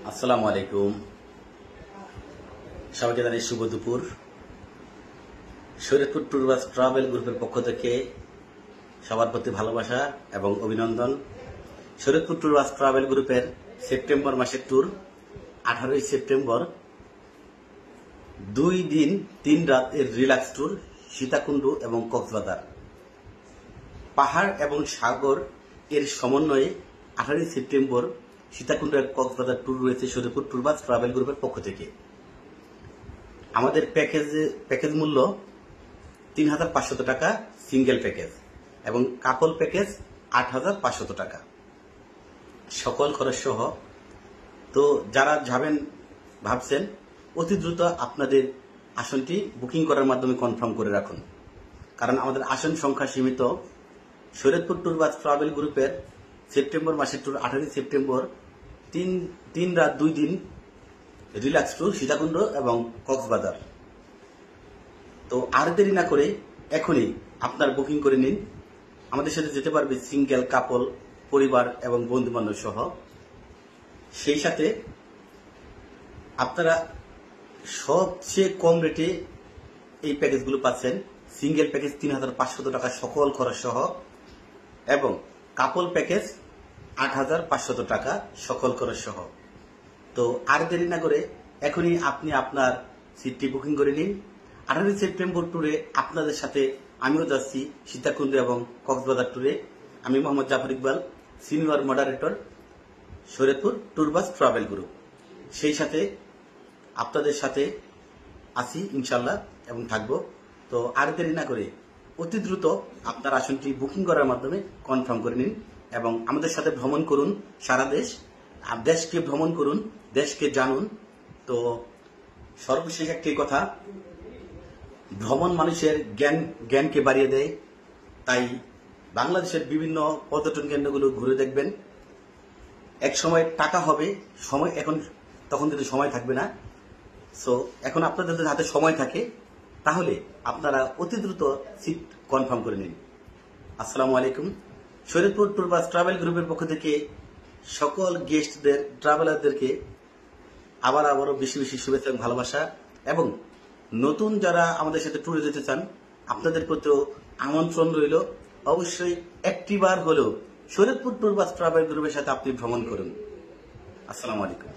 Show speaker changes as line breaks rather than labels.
আসসালামু আলাইকুম। সবাইকে জানাই শুভ দুপুর। শরীয়তপুর ট্যুর বাস ট্রাভেল গ্রুপের পক্ষ থেকে সবার প্রতি ভালোবাসা এবং অভিনন্দন। শরীয়তপুর ট্যুর বাস ট্রাভেল গ্রুপের সেপ্টেম্বর মাসের ট্যুর 18 সেপ্টেম্বর 2 দিন 3 রাত এর রিল্যাক্স ট্যুর সীতাকুণ্ড এবং কক্সবাজার। পাহাড় এবং সাগর এর সমন্বয়ে 18 সেপ্টেম্বর সীতাকুণ্ড এবং কক্সবাজার ট্যুর রয়েছে শরীয়তপুর ট্যুর বাস ট্রাভেল গ্রুপের পক্ষ থেকে। আমাদের প্যাকেজ মূল্য 3,500 টাকা সিঙ্গেল প্যাকেজ এবং কাপল প্যাকেজ 8,500 টাকা, সকল খরচ সহ। তো যারা যাবেন ভাবছেন অতি দ্রুত আপনাদের আসনটি বুকিং করার মাধ্যমে কনফার্ম করে রাখুন, কারণ আমাদের আসন সংখ্যা সীমিত। শরীয়তপুর ট্যুর বাস ট্রাভেল গ্রুপের সেপ্টেম্বর মাসের ট্যুর 18 সেপ্টেম্বর 3 রাত 2 দিন রিল্যাক্স ট্যুর সীতাকুণ্ড এবং কক্সবাজার। তো আর দেরি না করে এখনই আপনার বুকিং করে নিন। আমাদের সাথে যেতে পারবে সিঙ্গেল, কাপল, পরিবার এবং বন্ধু বান্ধব সহ। সেই সাথে আপনারা সবচেয়ে কম রেটে এই প্যাকেজগুলো পাচ্ছেন। সিঙ্গেল প্যাকেজ 3,500 টাকা সকল খরচ সহ এবং কাপল প্যাকেজ 8,500 টাকা সকল খরচ সহ। তো আর দেরি না করে এখনই আপনি আপনার সিটটি বুকিং করে নিন। 18 সেপ্টেম্বর ট্যুরে আপনাদের সাথে আমিও যাচ্ছি সীতাকুণ্ড এবং কক্সবাজার ট্যুরে। আমি Mohammad Zafar Iqbal, senior moderator, Shariatpur tour bus travel group. সেই সাথে আপনাদের সাথে আছি ইনশাল্লাহ এবং থাকবো। তো আর দেরি না করে অতি দ্রুত আপনার আসনটি বুকিং করার মাধ্যমে কনফার্ম করে নিন এবং আমাদের সাথে ভ্রমণ করুন সারা দেশ। দেশকে ভ্রমণ করুন, দেশকে জানুন। তো সর্বশেষ একটি কথা, ভ্রমণ মানুষের জ্ঞানকে বাড়িয়ে দেয়। তাই বাংলাদেশের বিভিন্ন পর্যটন কেন্দ্রগুলো ঘুরে দেখবেন। এক সময় টাকা হবে, সময় এখন তখন কিন্তু সময় থাকবে না। সো এখন আপনাদের যদি হাতে সময় থাকে তাহলে আপনারা অতি দ্রুত সিট কনফার্ম করে নিন। আসসালামু আলাইকুম। শরীয়তপুর ট্যুর বাস ট্রাভেল গ্রুপের পক্ষ থেকে সকল গেস্টদের, ট্রাভেলারদেরকে আবারও বেশি বেশি শুভেচ্ছা এবং ভালোবাসা। এবং নতুন যারা আমাদের সাথে ট্যুরে যেতে চান আপনাদের প্রতিও আমন্ত্রণ রইল। অবশ্যই একটিবার হলেও শরীয়তপুর ট্যুর বাস ট্রাভেল গ্রুপের সাথে আপনি ভ্রমণ করুন। আসসালামু আলাইকুম।